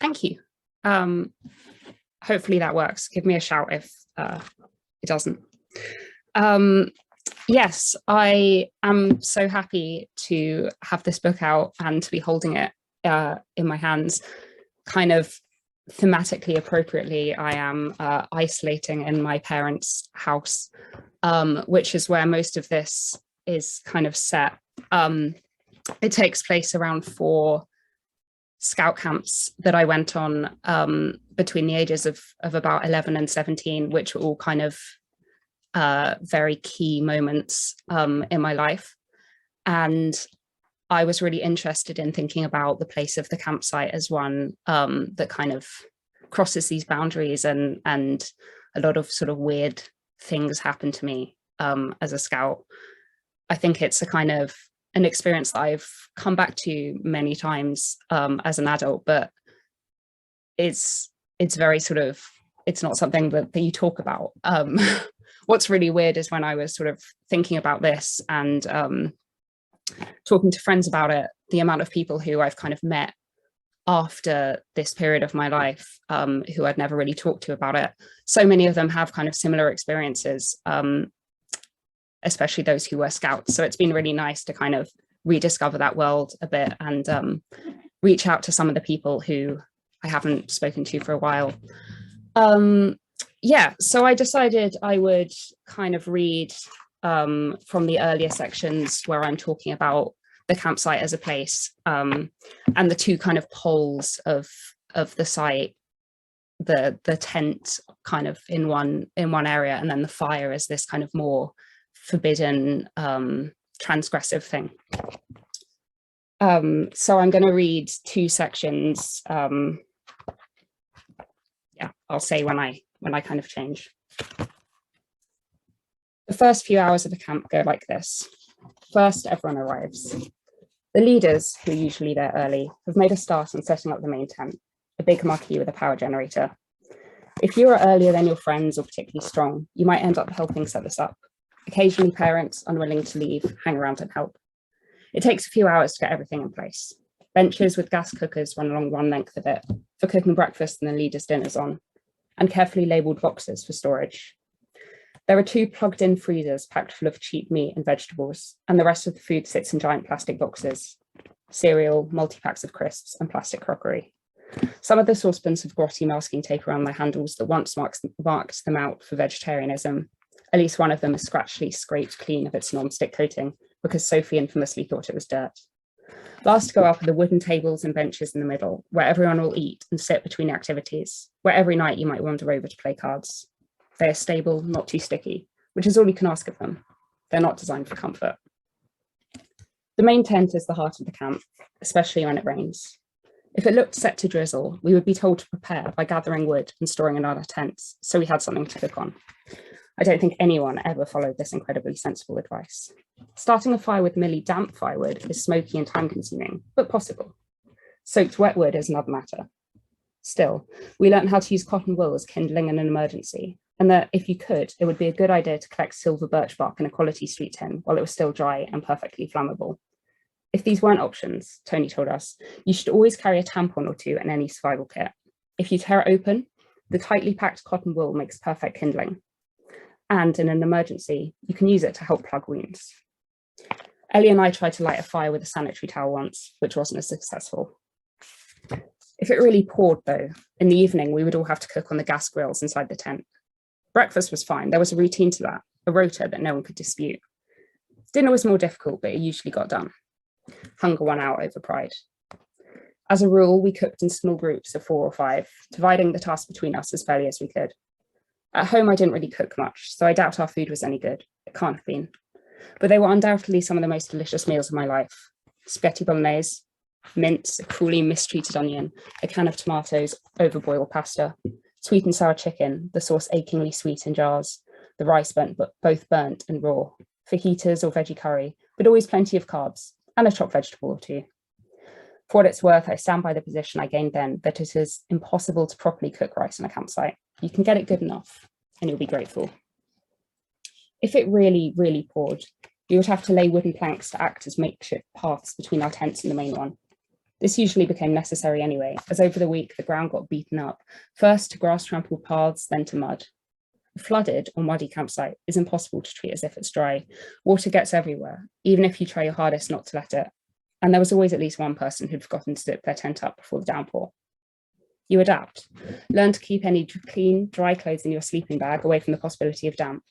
Thank you. Hopefully that works. Give me a shout if it doesn't. Yes, I am so happy to have this book out and to be holding it in my hands. Kind of thematically appropriately, I am isolating in my parents' house, which is where most of this is kind of set. It takes place around 4 scout camps that I went on between the ages of about 11 and 17, which were all kind of very key moments in my life. And I was really interested in thinking about the place of the campsite as one that kind of crosses these boundaries, and a lot of sort of weird things happen to me as a scout. I think it's a kind of an experience that I've come back to many times as an adult, but it's very sort of, it's not something that you talk about. What's really weird is when I was sort of thinking about this and talking to friends about it, the amount of people who I've kind of met after this period of my life who I'd never really talked to about it. So many of them have kind of similar experiences, especially those who were scouts. So it's been really nice to kind of rediscover that world a bit and reach out to some of the people who I haven't spoken to for a while. Yeah, so I decided I would kind of read from the earlier sections where I'm talking about the campsite as a place, and the 2 kind of poles of the site, the tent kind of in one area, and then the fire is this kind of more forbidden, transgressive thing. So I'm going to read 2 sections. Yeah, I'll say when I kind of change. The first few hours of the camp go like this. First, everyone arrives. The leaders, who are usually there early, have made a start on setting up the main tent, a big marquee with a power generator. If you are earlier than your friends or particularly strong, you might end up helping set this up. Occasionally, parents, unwilling to leave, hang around and help. It takes a few hours to get everything in place. Benches with gas cookers run along one length of it for cooking breakfast and the leaders' dinners on, and carefully labelled boxes for storage. There are 2 plugged-in freezers packed full of cheap meat and vegetables, and the rest of the food sits in giant plastic boxes: cereal, multi-packs of crisps, and plastic crockery. Some of the saucepans have grotty masking tape around their handles that once marked them out for vegetarianism. At least one of them is scraped clean of its non-stick coating because Sophie infamously thought it was dirt. Last to go up are the wooden tables and benches in the middle, where everyone will eat and sit between activities, where every night you might wander over to play cards. They are stable, not too sticky, which is all you can ask of them. They're not designed for comfort. The main tent is the heart of the camp, especially when it rains. If it looked set to drizzle, we would be told to prepare by gathering wood and storing in other tents, so we had something to cook on. I don't think anyone ever followed this incredibly sensible advice. Starting a fire with merely damp firewood is smoky and time-consuming, but possible. Soaked wet wood is another matter. Still, we learned how to use cotton wool as kindling in an emergency, and that if you could, it would be a good idea to collect silver birch bark in a quality street tin while it was still dry and perfectly flammable. If these weren't options, Tony told us, you should always carry a tampon or 2 in any survival kit. If you tear it open, the tightly packed cotton wool makes perfect kindling. And in an emergency, you can use it to help plug wounds. Ellie and I tried to light a fire with a sanitary towel once, which wasn't as successful. If it really poured though, in the evening, we would all have to cook on the gas grills inside the tent. Breakfast was fine. There was a routine to that, a rota that no one could dispute. Dinner was more difficult, but it usually got done. Hunger won out over pride. As a rule, we cooked in small groups of 4 or 5, dividing the task between us as fairly as we could. At home, I didn't really cook much, so I doubt our food was any good. It can't have been. But they were undoubtedly some of the most delicious meals of my life. Spaghetti bolognese, mince, a cruelly mistreated onion, a can of tomatoes, overboiled pasta, sweet and sour chicken, the sauce achingly sweet in jars, the rice both burnt and raw, fajitas or veggie curry, but always plenty of carbs, and a chopped vegetable or 2. For what it's worth, I stand by the position I gained then that it is impossible to properly cook rice on a campsite. You can get it good enough, and you'll be grateful. If it really, really poured, we would have to lay wooden planks to act as makeshift paths between our tents and the main one. This usually became necessary anyway, as over the week the ground got beaten up, first to grass-trampled paths, then to mud. A flooded or muddy campsite is impossible to treat as if it's dry. Water gets everywhere, even if you try your hardest not to let it. And there was always at least one person who'd forgotten to zip their tent up before the downpour. You adapt. Learn to keep any clean, dry clothes in your sleeping bag away from the possibility of damp.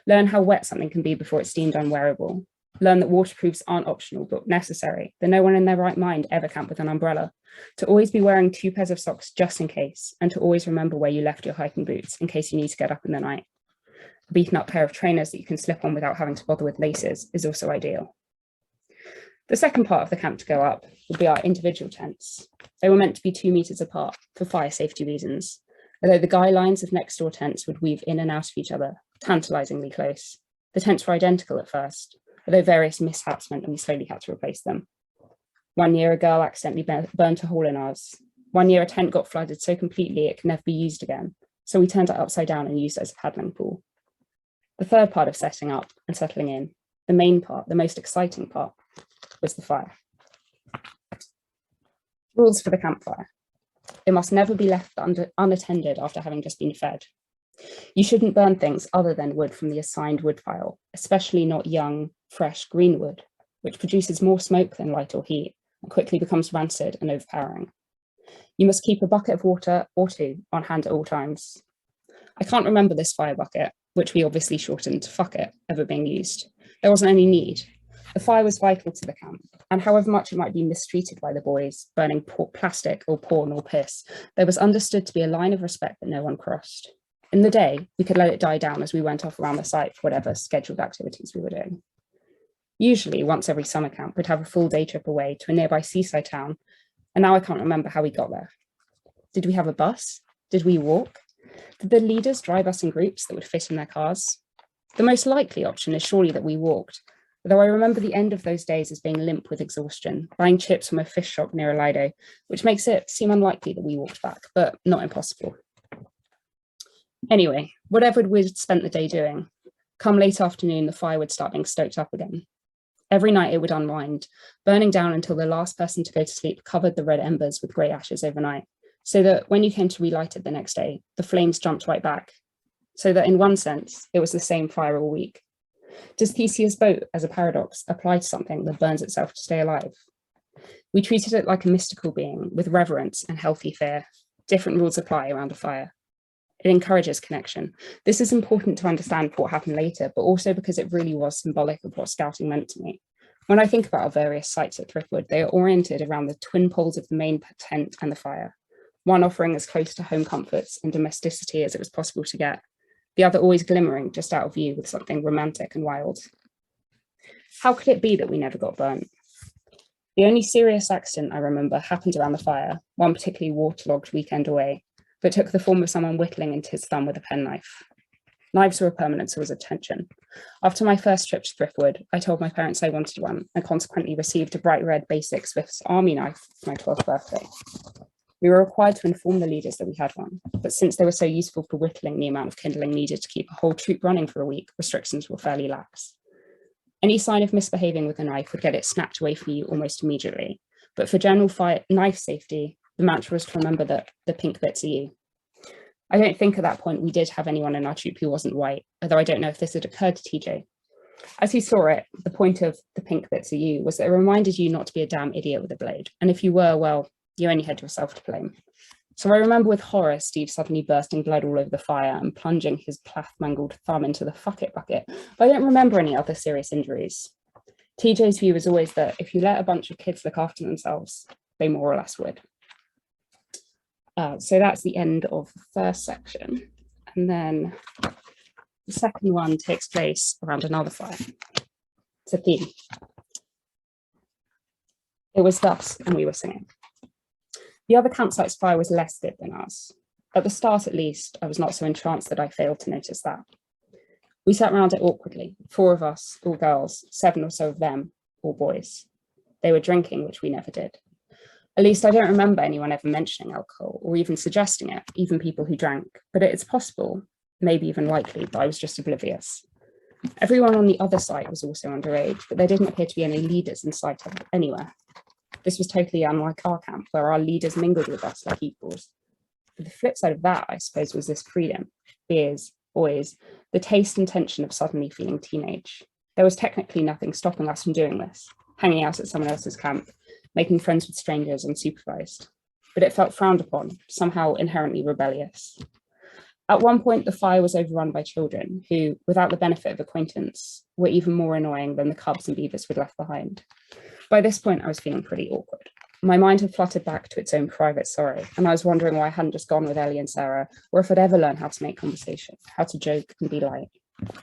Learn how wet something can be before it's deemed unwearable. Learn that waterproofs aren't optional, but necessary, that no one in their right mind ever camp with an umbrella. To always be wearing 2 pairs of socks just in case, and to always remember where you left your hiking boots in case you need to get up in the night. A beaten up pair of trainers that you can slip on without having to bother with laces is also ideal. The second part of the camp to go up would be our individual tents. They were meant to be 2 meters apart for fire safety reasons, although the guy lines of next door tents would weave in and out of each other, tantalizingly close. The tents were identical at first, although various mishaps meant that we slowly had to replace them. One year a girl accidentally burnt a hole in ours. One year a tent got flooded so completely it could never be used again, so we turned it upside down and used it as a paddling pool. The third part of setting up and settling in, the main part, the most exciting part, was the fire. Rules for the campfire. It must never be left unattended after having just been fed. You shouldn't burn things other than wood from the assigned wood pile, especially not young, fresh green wood, which produces more smoke than light or heat and quickly becomes rancid and overpowering. You must keep a bucket of water or 2 on hand at all times. I can't remember this fire bucket, which we obviously shortened to fuck it, ever being used. There wasn't any need. The fire was vital to the camp, and however much it might be mistreated by the boys, burning plastic or porn or piss, there was understood to be a line of respect that no one crossed. In the day, we could let it die down as we went off around the site for whatever scheduled activities we were doing. Usually, once every summer camp, we'd have a full day trip away to a nearby seaside town, and now I can't remember how we got there. Did we have a bus? Did we walk? Did the leaders drive us in groups that would fit in their cars? The most likely option is surely that we walked, although I remember the end of those days as being limp with exhaustion, buying chips from a fish shop near a Lido, which makes it seem unlikely that we walked back, but not impossible. Anyway, whatever we'd spent the day doing, come late afternoon, the fire would start being stoked up again. Every night it would unwind, burning down until the last person to go to sleep covered the red embers with grey ashes overnight, so that when you came to relight it the next day, the flames jumped right back, so that in one sense, it was the same fire all week. Does Theseus' boat, as a paradox, apply to something that burns itself to stay alive? We treated it like a mystical being with reverence and healthy fear. Different rules apply around a fire. It encourages connection. This is important to understand for what happened later, but also because it really was symbolic of what scouting meant to me. When I think about our various sites at Thriftwood, they are oriented around the twin poles of the main tent and the fire, one offering as close to home comforts and domesticity as it was possible to get, the other always glimmering just out of view with something romantic and wild. How could it be that we never got burnt? The only serious accident I remember happened around the fire, one particularly waterlogged weekend away, but took the form of someone whittling into his thumb with a penknife. Knives were a permanent source of tension. After my first trip to Thriftwood, I told my parents I wanted one and consequently received a bright red basic Swiss Army knife for my 12th birthday. We were required to inform the leaders that we had one, but since they were so useful for whittling the amount of kindling needed to keep a whole troop running for a week, restrictions were fairly lax. Any sign of misbehaving with a knife would get it snapped away from you almost immediately, but for general knife safety, the mantra was to remember that the pink bits are you. I don't think at that point we did have anyone in our troop who wasn't white, although I don't know if this had occurred to TJ. As he saw it, the point of the pink bits are you was that it reminded you not to be a damn idiot with a blade, and if you were, well, you only had yourself to blame. So I remember with horror Steve suddenly bursting blood all over the fire and plunging his plath-mangled thumb into the fuck it bucket, but I don't remember any other serious injuries. TJ's view was always that if you let a bunch of kids look after themselves, they more or less would. So that's the end of the first section. And then the second one takes place around another fire. It's a theme. It was dusk and we were singing. The other campsite's fire was less lit than ours. At the start, at least, I was not so entranced that I failed to notice that. We sat round it awkwardly, 4 of us, all girls, 7 or so of them, all boys. They were drinking, which we never did. At least I don't remember anyone ever mentioning alcohol or even suggesting it, even people who drank, but it's possible, maybe even likely, that I was just oblivious. Everyone on the other side was also underage, but there didn't appear to be any leaders in sight anywhere. This was totally unlike our camp, where our leaders mingled with us like equals. But the flip side of that, I suppose, was this freedom, beers, boys, the taste and tension of suddenly feeling teenage. There was technically nothing stopping us from doing this, hanging out at someone else's camp, making friends with strangers unsupervised. But it felt frowned upon, somehow inherently rebellious. At one point, the fire was overrun by children who, without the benefit of acquaintance, were even more annoying than the cubs and beavers we'd left behind. By this point, I was feeling pretty awkward. My mind had fluttered back to its own private sorrow, and I was wondering why I hadn't just gone with Ellie and Sarah, or if I'd ever learned how to make conversation, how to joke and be light.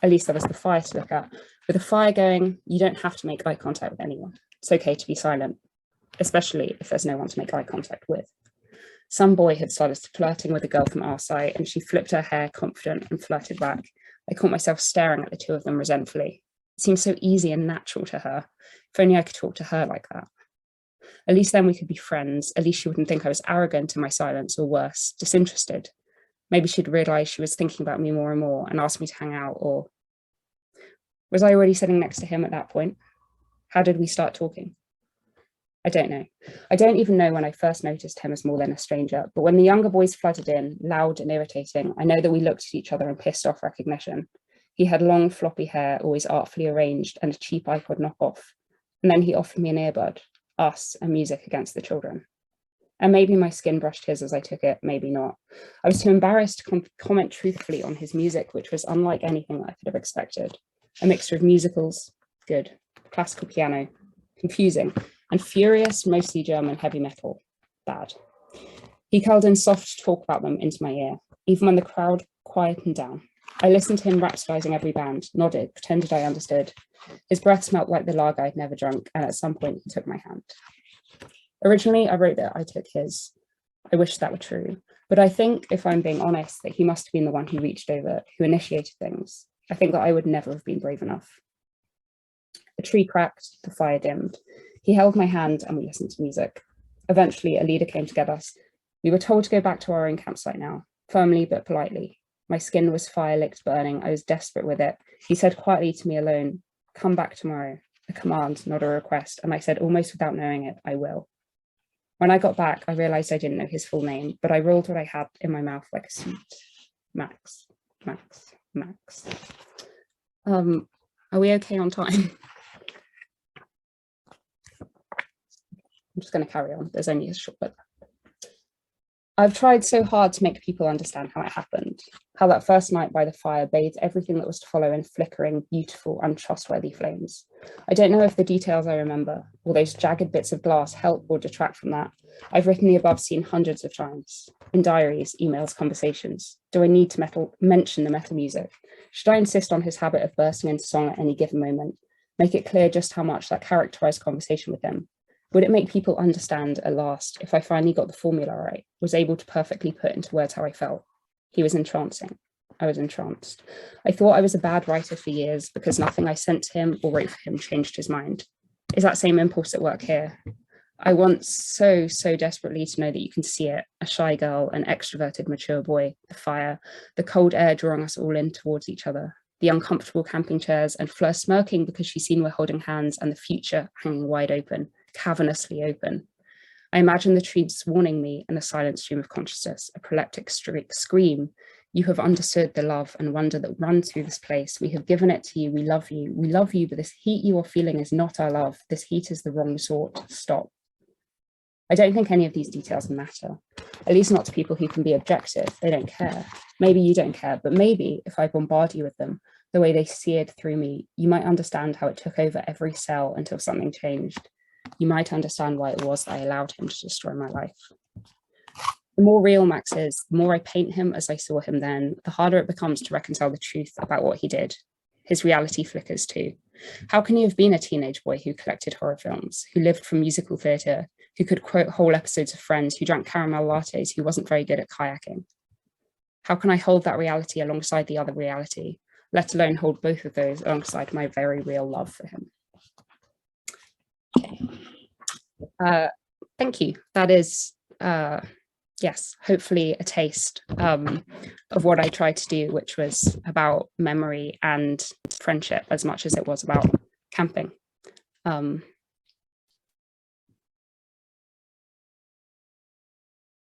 At least there was the fire to look at. With a fire going, you don't have to make eye contact with anyone. It's okay to be silent, especially if there's no one to make eye contact with. Some boy had started flirting with a girl from our side, and she flipped her hair, confident, and flirted back. I caught myself staring at the two of them resentfully. It seemed so easy and natural to her. If only I could talk to her like that. At least then we could be friends. At least she wouldn't think I was arrogant in my silence, or worse, disinterested. Maybe she'd realise she was thinking about me more and more and asked me to hang out, or... Was I already sitting next to him at that point? How did we start talking? I don't know. I don't even know when I first noticed him as more than a stranger, but when the younger boys flooded in, loud and irritating, I know that we looked at each other in pissed off recognition. He had long, floppy hair, always artfully arranged, and a cheap iPod knockoff. And then he offered me an earbud, us and music against the children. And maybe my skin brushed his as I took it, maybe not. I was too embarrassed to comment truthfully on his music, which was unlike anything I could have expected. A mixture of musicals, good, classical piano, confusing, and furious, mostly German heavy metal, bad. He curled in soft talk about them into my ear, even when the crowd quietened down. I listened to him rhapsodizing every band, nodded, pretended I understood. His breath smelt like the lager I'd never drunk, and at some point he took my hand. Originally, I wrote that I took his. I wish that were true, but I think, if I'm being honest, that he must have been the one who reached over, who initiated things. I think that I would never have been brave enough. The tree cracked, the fire dimmed. He held my hand and we listened to music. Eventually, a leader came to get us. We were told to go back to our own campsite now, firmly but politely. My skin was fire-licked burning. I was desperate with it. He said quietly to me alone, "Come back tomorrow." A command, not a request. And I said, almost without knowing it, "I will." When I got back, I realized I didn't know his full name, but I rolled what I had in my mouth like a sweet. Max, Max, Max. Are we okay on time? I'm just going to carry on. There's only a short bit. I've tried so hard to make people understand how it happened, how that first night by the fire bathed everything that was to follow in flickering, beautiful, untrustworthy flames. I don't know if the details I remember, or those jagged bits of glass, help or detract from that. I've written the above scene hundreds of times, in diaries, emails, conversations. Do I need to mention the metal music? Should I insist on his habit of bursting into song at any given moment? Make it clear just how much that characterized conversation with him? Would it make people understand at last if I finally got the formula right, was able to perfectly put into words how I felt? He was entrancing. I was entranced. I thought I was a bad writer for years because nothing I sent to him or wrote for him changed his mind. Is that same impulse at work here? I want so desperately to know that you can see it, a shy girl, an extroverted, mature boy, the fire, the cold air drawing us all in towards each other, the uncomfortable camping chairs, and Fleur smirking because she's seen we're holding hands, and the future hanging wide open, cavernously open. I imagine the trees warning me in the silent stream of consciousness, a proleptic scream. You have understood the love and wonder that run through this place. We have given it to you. We love you, but this heat you are feeling is not our love. This heat is the wrong sort. Stop. I don't think any of these details matter, at least not to people who can be objective. They don't care. Maybe you don't care, but maybe if I bombard you with them, the way they seared through me, you might understand how it took over every cell until something changed. You might understand why it was that I allowed him to destroy my life. The more real Max is, the more I paint him as I saw him then, the harder it becomes to reconcile the truth about what he did. His reality flickers too. How can he have been a teenage boy who collected horror films, who lived from musical theatre, who could quote whole episodes of Friends, who drank caramel lattes, who wasn't very good at kayaking? How can I hold that reality alongside the other reality, let alone hold both of those alongside my very real love for him? Okay. Thank you. That is, yes, hopefully a taste of what I tried to do, which was about memory and friendship as much as it was about camping.